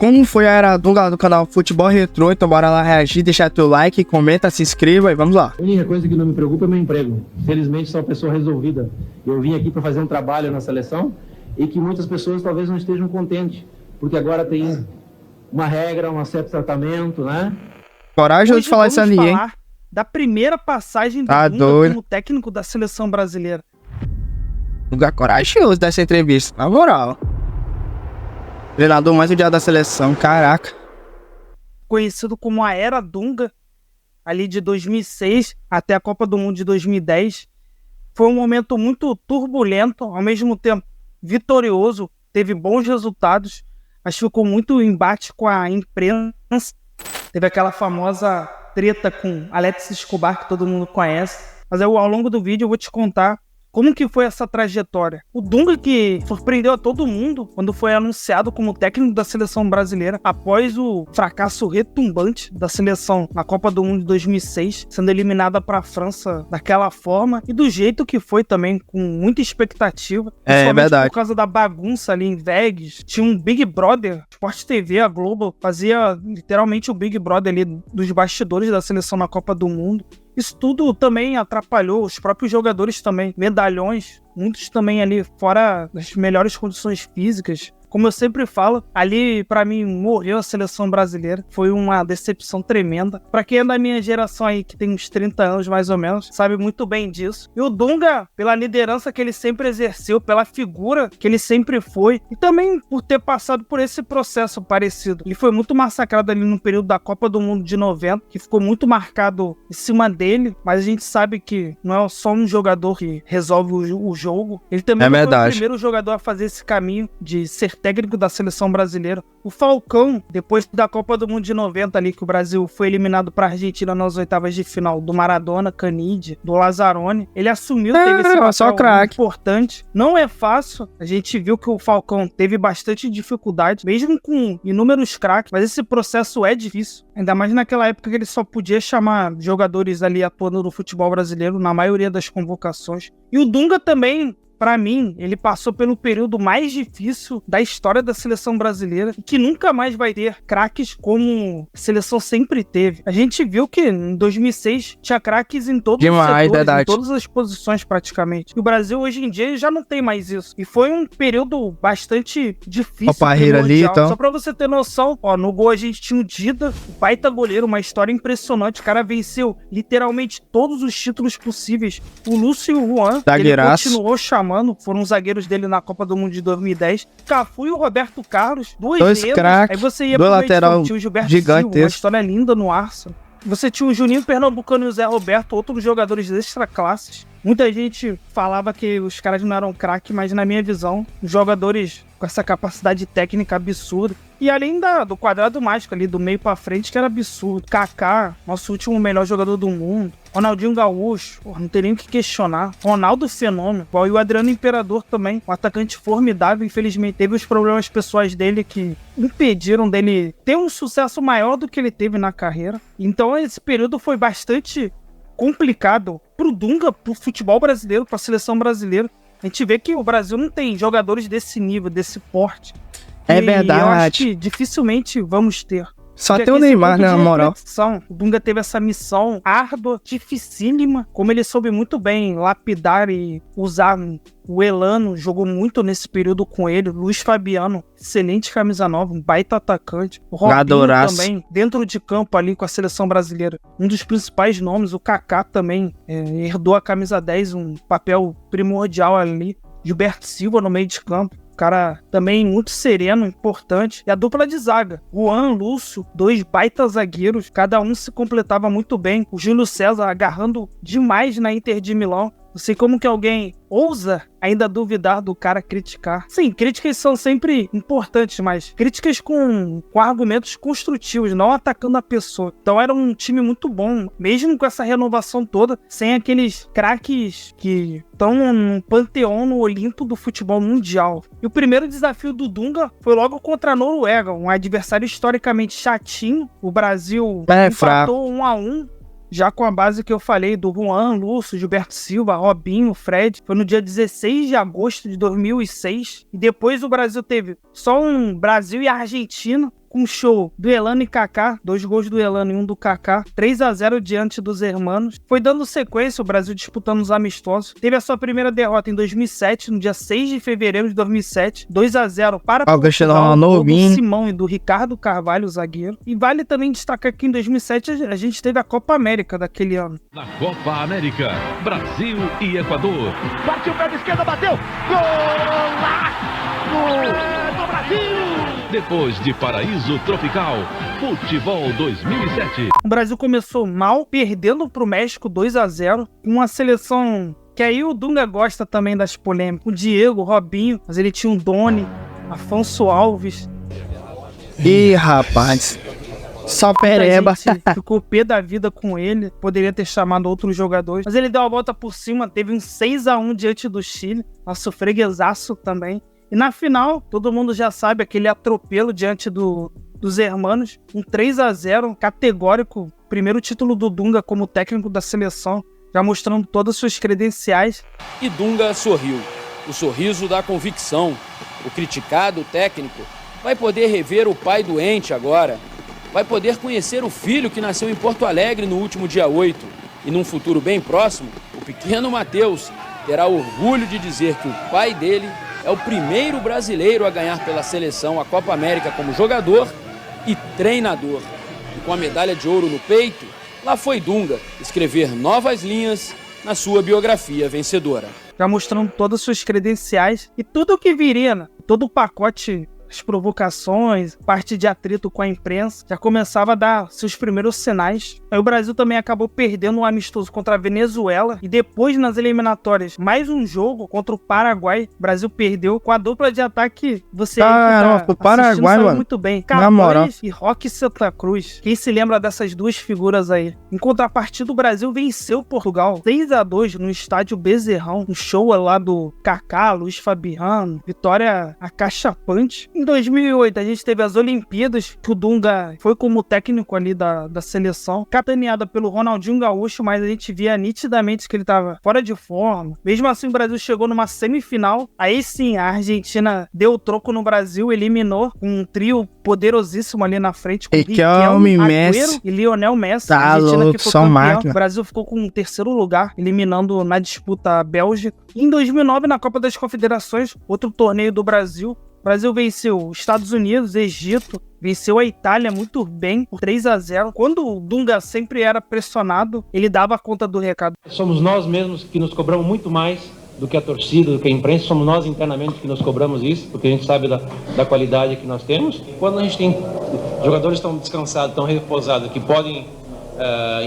Como foi a era Dunga do canal Futebol Retrô? Então bora lá reagir, deixar teu like, comenta, se inscreva e vamos lá. A única coisa que não me preocupa é meu emprego. Felizmente sou uma pessoa resolvida. Eu vim aqui para fazer um trabalho na seleção e que muitas pessoas talvez não estejam contentes, porque agora tem uma regra, um certo tratamento, né? Corajoso de falar isso ali, hein? Da primeira passagem do Dunga como técnico da seleção brasileira. Dunga corajoso dessa entrevista, na moral. Treinador mais odiado da seleção, caraca. Conhecido como a Era Dunga, ali de 2006 até a Copa do Mundo de 2010. Foi um momento muito turbulento, ao mesmo tempo vitorioso, teve bons resultados, mas ficou muito em embate com a imprensa. Teve aquela famosa treta com Alex Escobar, que todo mundo conhece. Mas ao longo do vídeo eu vou te contar como que foi essa trajetória. O Dunga, que surpreendeu a todo mundo quando foi anunciado como técnico da seleção brasileira após o fracasso retumbante da seleção na Copa do Mundo de 2006, sendo eliminada para a França daquela forma e do jeito que foi também, com muita expectativa. É verdade. Por causa da bagunça ali em Vegas. Tinha um Big Brother, Sport TV, a Globo, fazia literalmente o Big Brother ali dos bastidores da seleção na Copa do Mundo. Isso tudo também atrapalhou os próprios jogadores também, medalhões, muitos também ali fora das melhores condições físicas. Como eu sempre falo, ali pra mim morreu a seleção brasileira, foi uma decepção tremenda. Pra quem é da minha geração aí, que tem uns 30 anos mais ou menos, sabe muito bem disso. E o Dunga, pela liderança que ele sempre exerceu, pela figura que ele sempre foi, e também por ter passado por esse processo parecido. Ele foi muito massacrado ali no período da Copa do Mundo de 90, que ficou muito marcado em cima dele, mas a gente sabe que não é só um jogador que resolve o jogo. Ele também foi o primeiro jogador a fazer esse caminho de ser técnico da seleção brasileira. O Falcão, depois da Copa do Mundo de 90 ali, que o Brasil foi eliminado para a Argentina nas oitavas de final, do Maradona, Canidia, do Lazzaroni, ele assumiu, teve esse papel importante. Não é fácil, a gente viu que o Falcão teve bastante dificuldade, mesmo com inúmeros craques, mas esse processo é difícil, ainda mais naquela época que ele só podia chamar jogadores ali atuando no futebol brasileiro na maioria das convocações. E o Dunga também, pra mim, ele passou pelo período mais difícil da história da seleção brasileira, que nunca mais vai ter craques como a seleção sempre teve. A gente viu que em 2006 tinha craques em todos os setores, em todas as posições praticamente. E o Brasil hoje em dia já não tem mais isso. E foi um período bastante difícil, ali, então. Só pra você ter noção, ó, no gol a gente tinha o Dida, o baita goleiro, uma história impressionante. O cara venceu literalmente todos os títulos possíveis. O Lúcio e o Juan, ele continuou chamando, foram os zagueiros dele na Copa do Mundo de 2010. Cafu e o Roberto Carlos, dois craques. Aí você ia pro lateral, tinha o Gilberto Silva, uma história linda no Arsenal. Você tinha o Juninho Pernambucano e o Zé Roberto, outros jogadores extra classes. Muita gente falava que os caras não eram craque, mas na minha visão, jogadores com essa capacidade técnica absurda. E além do quadrado mágico ali, do meio pra frente, que era absurdo. Kaká, nosso último melhor jogador do mundo. Ronaldinho Gaúcho, não tem nem o que questionar. Ronaldo Fenômeno, e o Adriano Imperador também, um atacante formidável. Infelizmente teve os problemas pessoais dele que impediram dele ter um sucesso maior do que ele teve na carreira. Então esse período foi bastante complicado pro Dunga, pro futebol brasileiro, pra seleção brasileira. A gente vê que o Brasil não tem jogadores desse nível, desse porte. É verdade. Eu acho que dificilmente vamos ter. Só tem o Neymar, né, na moral. O Dunga teve essa missão árdua, dificílima, como ele soube muito bem lapidar e usar. O Elano jogou muito nesse período com ele. Luiz Fabiano, excelente camisa 9, um baita atacante. O Robinho também, dentro de campo ali com a seleção brasileira. Um dos principais nomes, o Kaká também herdou a camisa 10, um papel primordial ali. Gilberto Silva no meio de campo. Cara também muito sereno, importante. E a dupla de zaga, Juan, Lúcio, dois baita zagueiros, cada um se completava muito bem. O Júlio César agarrando demais na Inter de Milão. Não sei como que alguém ousa ainda duvidar do cara criticar. Sim, críticas são sempre importantes, mas críticas com argumentos construtivos, não atacando a pessoa. Então era um time muito bom, mesmo com essa renovação toda, sem aqueles craques que estão no panteão, no Olimpo do futebol mundial. E o primeiro desafio do Dunga foi logo contra a Noruega, um adversário historicamente chatinho. O Brasil empatou 1-1. Já com a base que eu falei do Juan, Lúcio, Gilberto Silva, Robinho, Fred, foi no dia 16 de agosto de 2006. E depois o Brasil teve só um Brasil e Argentina com um show do Elano e Kaká, 2 gols do Elano e 1 do Kaká, 3-0 diante dos hermanos. Foi dando sequência, o Brasil disputando os amistosos. Teve a sua primeira derrota em 2007, no dia 6 de fevereiro de 2007, 2-0 para Portugal, do Simão e do Ricardo Carvalho, zagueiro. E vale também destacar que em 2007 a gente teve a Copa América daquele ano. Na Copa América, Brasil e Equador. Partiu o pé da esquerda, bateu! Golaço! Do Brasil! Depois de Paraíso Tropical, Futebol 2007. O Brasil começou mal, perdendo para o México 2-0, com uma seleção que aí o Dunga gosta também das polêmicas. O Diego, o Robinho, mas ele tinha um Doni, Afonso Alves. Ih, rapaz. Só pereba. A gente ficou pé da vida com ele. Poderia ter chamado outros jogadores. Mas ele deu a volta por cima. Teve um 6-1 diante do Chile. Nosso freguesaço também. E na final, todo mundo já sabe, aquele atropelo diante dos hermanos. Um 3-0 categórico. Primeiro título do Dunga como técnico da seleção. Já mostrando todas as suas credenciais. E Dunga sorriu. O sorriso da convicção. O criticado, o técnico, vai poder rever o pai doente agora. Vai poder conhecer o filho que nasceu em Porto Alegre no último dia 8. E num futuro bem próximo, o pequeno Matheus terá orgulho de dizer que o pai dele é o primeiro brasileiro a ganhar pela seleção a Copa América como jogador e treinador. E com a medalha de ouro no peito, lá foi Dunga escrever novas linhas na sua biografia vencedora. Já mostrando todas as suas credenciais e tudo o que viria, né? Todo o pacote, as provocações, parte de atrito com a imprensa, já começava a dar seus primeiros sinais. Aí o Brasil também acabou perdendo um amistoso contra a Venezuela e depois nas eliminatórias, mais um jogo contra o Paraguai. O Brasil perdeu com a dupla de ataque. Você aí que tá o Paraguai, mano, muito bem. na moral. Carlos e Roque Santa Cruz. Quem se lembra dessas duas figuras aí? Em contrapartida, o Brasil venceu Portugal 6-2 no estádio Bezerrão. Um show lá do Kaká, Luiz Fabiano, vitória acachapante. Em 2008, a gente teve as Olimpíadas, que o Dunga foi como técnico ali da seleção, capitaneada pelo Ronaldinho Gaúcho, mas a gente via nitidamente que ele estava fora de forma. Mesmo assim, o Brasil chegou numa semifinal. Aí sim, a Argentina deu o troco no Brasil, eliminou um trio poderosíssimo ali na frente, com Riquelme, Agüero Messi e Lionel Messi. Tá a Argentina louco, que foi só campeão. máquina. O Brasil ficou com o terceiro lugar, eliminando na disputa a Bélgica. Em 2009, na Copa das Confederações, outro torneio do Brasil, o Brasil venceu os Estados Unidos, Egito, venceu a Itália muito bem, por 3-0. Quando o Dunga sempre era pressionado, ele dava conta do recado. Somos nós mesmos que nos cobramos muito mais do que a torcida, do que a imprensa. Somos nós internamente que nos cobramos isso, porque a gente sabe da qualidade que nós temos. Quando a gente tem jogadores tão descansados, tão repousados, que podem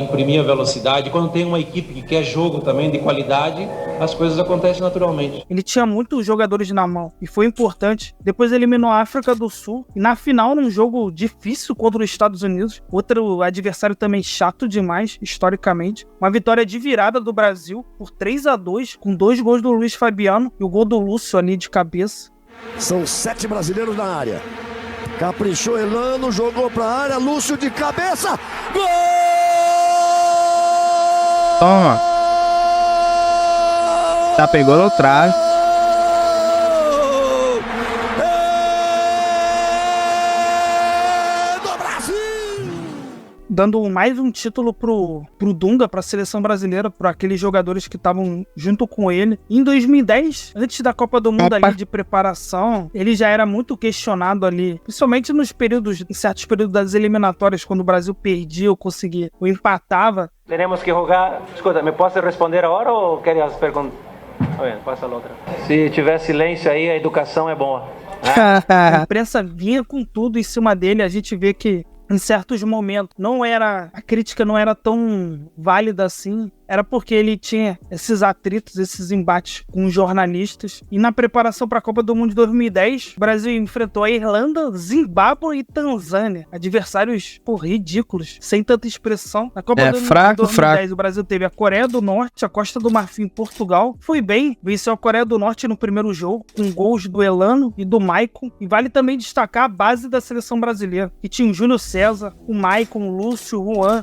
imprimir a velocidade, quando tem uma equipe que quer jogo também de qualidade, as coisas acontecem naturalmente. Ele tinha muitos jogadores na mão e foi importante. Depois eliminou a África do Sul e na final, num jogo difícil contra os Estados Unidos, outro adversário também chato demais, historicamente, uma vitória de virada do Brasil por 3-2, com 2 gols do Luiz Fabiano e o gol do Lúcio ali de cabeça. São 7 brasileiros na área. Caprichou Elano, jogou pra área, Lúcio de cabeça. Gol! Toma. Tá pegou no trave. Do Brasil! Dando mais um título pro Dunga, pra seleção brasileira, para aqueles jogadores que estavam junto com ele. Em 2010, antes da Copa do Mundo ali de preparação, ele já era muito questionado ali, principalmente em certos períodos das eliminatórias, quando o Brasil perdia ou conseguia, ou empatava. Temos que jogar. Escuta, me posso responder agora ou queres as perguntas? Passa a outra. Se tiver silêncio aí, a educação é boa. A imprensa vinha com tudo em cima dele. A gente vê que em certos momentos a crítica não era tão válida assim. Era porque ele tinha esses atritos, esses embates com os jornalistas. E na preparação para a Copa do Mundo de 2010, o Brasil enfrentou a Irlanda, Zimbábue e Tanzânia. Adversários, ridículos, sem tanta expressão. Na Copa do Mundo de 2010, o Brasil teve a Coreia do Norte, a Costa do Marfim e Portugal. Foi bem, venceu a Coreia do Norte no primeiro jogo, com gols do Elano e do Maicon. E vale também destacar a base da seleção brasileira, que tinha o Júlio César, o Maicon, o Lúcio, o Juan,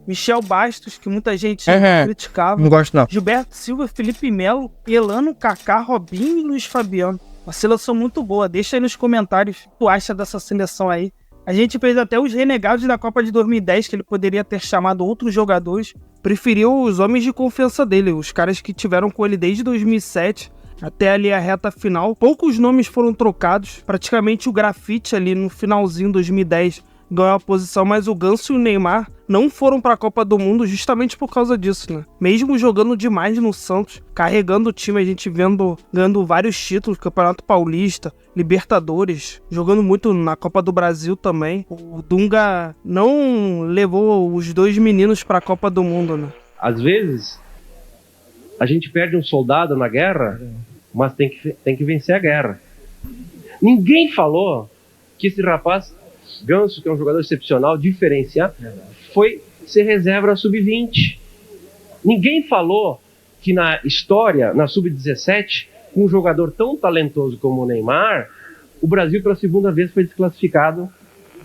Michel Bastos, que muita gente criticava. Não gosto não. Gilberto Silva, Felipe Melo, Elano, Kaká, Robinho e Luiz Fabiano. Uma seleção muito boa. Deixa aí nos comentários o que tu acha dessa seleção aí. A gente fez até os renegados da Copa de 2010, que ele poderia ter chamado outros jogadores. Preferiu os homens de confiança dele, os caras que tiveram com ele desde 2007 até ali a reta final. Poucos nomes foram trocados, praticamente o Grafite ali no finalzinho de 2010 ganhou a posição, mas o Ganso e o Neymar não foram para a Copa do Mundo justamente por causa disso, né? Mesmo jogando demais no Santos, carregando o time, a gente ganhando vários títulos, Campeonato Paulista, Libertadores, jogando muito na Copa do Brasil também. O Dunga não levou os dois meninos para a Copa do Mundo, né? Às vezes, a gente perde um soldado na guerra, mas tem que vencer a guerra. Ninguém falou que esse rapaz, Ganso, que é um jogador excepcional, diferenciado, foi ser reserva na Sub-20. Ninguém falou que na história, na Sub-17, com um jogador tão talentoso como o Neymar, o Brasil pela segunda vez foi desclassificado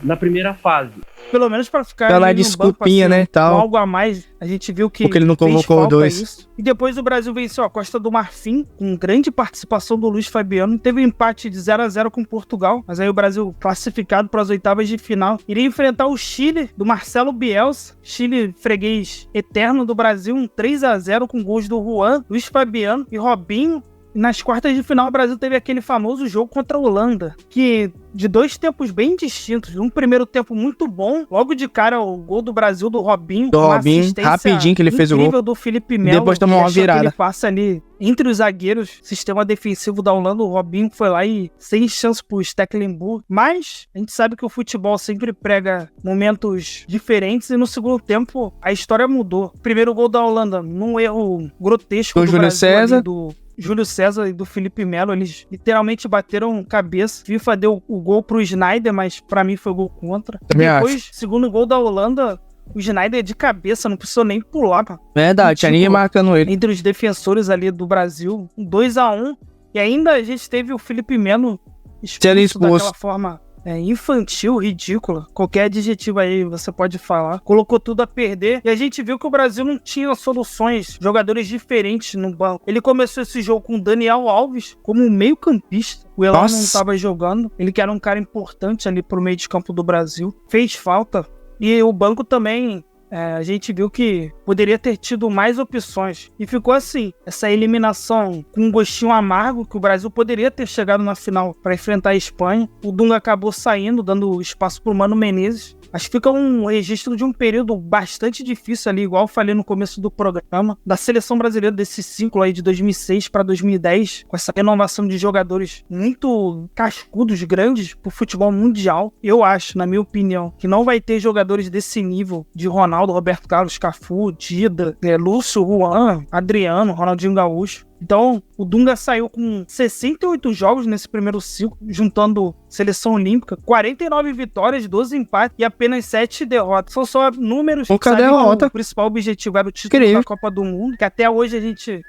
na primeira fase. Pelo menos para ficar Aquela ali no desculpinha, banco, assim, né, tal. com algo a mais, a gente viu que porque ele não convocou dois. Isso. E depois o Brasil venceu a Costa do Marfim, com grande participação do Luiz Fabiano. Teve um empate de 0-0 com Portugal, mas aí o Brasil, classificado para as oitavas de final, iria enfrentar o Chile, do Marcelo Bielsa. Chile, freguês eterno do Brasil, um 3-0 com gols do Juan, Luiz Fabiano e Robinho. Nas quartas de final, o Brasil teve aquele famoso jogo contra a Holanda, que de dois tempos bem distintos. Um primeiro tempo muito bom, logo de cara o gol do Brasil do Robinho. Do Robinho, rapidinho que ele fez o gol. Incrível do Felipe Melo. Depois tomou uma virada. Ele passa ali entre os zagueiros, sistema defensivo da Holanda. O Robinho foi lá e sem chance pro Stecklenburg. Mas a gente sabe que o futebol sempre prega momentos diferentes e no segundo tempo a história mudou. Primeiro gol da Holanda, num erro grotesco do Júlio Brasil César. ali, do Júlio César e do Felipe Melo, eles literalmente bateram cabeça. FIFA deu o gol pro Sneijder, mas pra mim foi gol contra. Também Depois, segundo gol da Holanda, o Sneijder de cabeça, não precisou nem pular, cara. Verdade, tinha ninguém marcando ele. Entre os defensores ali do Brasil, 2-1. E ainda a gente teve o Felipe Melo expulso daquela forma infantil, ridícula. Qualquer adjetivo aí você pode falar. Colocou tudo a perder. E a gente viu que o Brasil não tinha soluções, jogadores diferentes no banco. Ele começou esse jogo com o Daniel Alves como meio campista. O Elano não estava jogando. Ele que era um cara importante ali pro meio de campo do Brasil. Fez falta. E o banco também... a gente viu que poderia ter tido mais opções. E ficou assim, essa eliminação com um gostinho amargo, que o Brasil poderia ter chegado na final para enfrentar a Espanha. O Dunga acabou saindo, dando espaço para o Mano Menezes. Acho que fica um registro de um período bastante difícil ali, igual eu falei no começo do programa, da seleção brasileira desse ciclo aí de 2006 para 2010, com essa renovação de jogadores muito cascudos, grandes pro futebol mundial. Eu acho, na minha opinião, que não vai ter jogadores desse nível de Ronaldo, Roberto Carlos, Cafu, Dida, Lúcio, Juan, Adriano, Ronaldinho Gaúcho. Então, o Dunga saiu com 68 jogos nesse primeiro ciclo, juntando seleção olímpica, 49 vitórias, 12 empates e apenas 7 derrotas. São só números. Pouca derrota. O principal objetivo era o título da Copa do Mundo, que até hoje a gente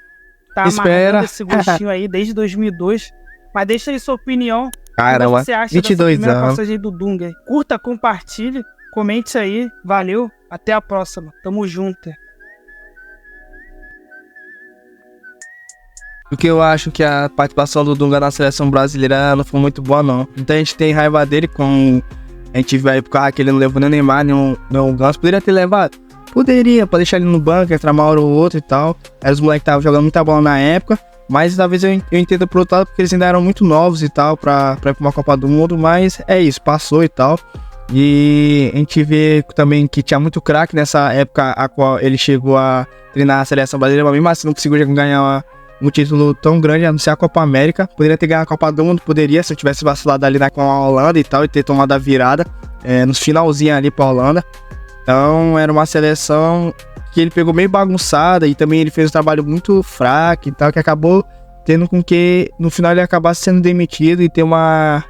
tá amarrando esse gostinho aí desde 2002. Mas deixa aí sua opinião. Caramba, o que você acha 22 dessa primeira anos. passagem do Dunga? Curta, compartilhe, comente aí. Valeu, até a próxima. Tamo junto. Porque eu acho que a participação do Dunga na seleção brasileira não foi muito boa, não. Então a gente tem raiva dele com... A gente vai por causa que ele não levou nem o Neymar, nem o Ganso. Poderia ter levado? Poderia, pra deixar ele no banco, entrar uma hora ou outra e tal. Aí os moleques estavam jogando muita bola na época. Mas talvez eu entenda por outro lado, porque eles ainda eram muito novos e tal, pra ir pra uma Copa do Mundo. Mas é isso, passou e tal. E a gente vê também que tinha muito craque nessa época a qual ele chegou a treinar a seleção brasileira. Mas mesmo assim não conseguiu ganhar um título tão grande, a não ser a Copa América. Poderia ter ganhado a Copa do Mundo, poderia, se eu tivesse vacilado ali com a Holanda e tal, e ter tomado a virada nos finalzinhos ali pra Holanda. Então era uma seleção que ele pegou meio bagunçada e também ele fez um trabalho muito fraco e tal, que acabou tendo com que no final ele acabasse sendo demitido e ter uma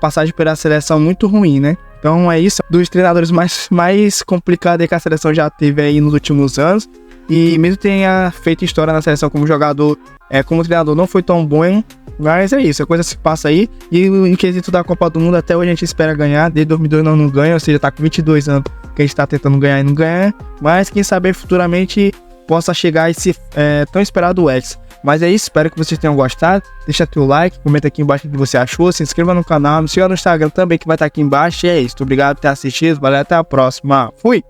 passagem pela seleção muito ruim, né? Então é isso, dos treinadores mais complicados que a seleção já teve aí nos últimos anos. E mesmo tenha feito história na seleção como jogador, como treinador não foi tão bom, mas é isso, a coisa se passa aí. E em quesito da Copa do Mundo, até hoje a gente espera ganhar, desde 2002 não ganha, ou seja, tá com 22 anos que a gente tá tentando ganhar e não ganha, mas quem sabe futuramente possa chegar esse tão esperado Hexa. Mas é isso, espero que vocês tenham gostado. Deixa teu like, comenta aqui embaixo o que você achou, se inscreva no canal, me siga no Instagram também que vai estar aqui embaixo. E é isso, obrigado por ter assistido, valeu, até a próxima. Fui!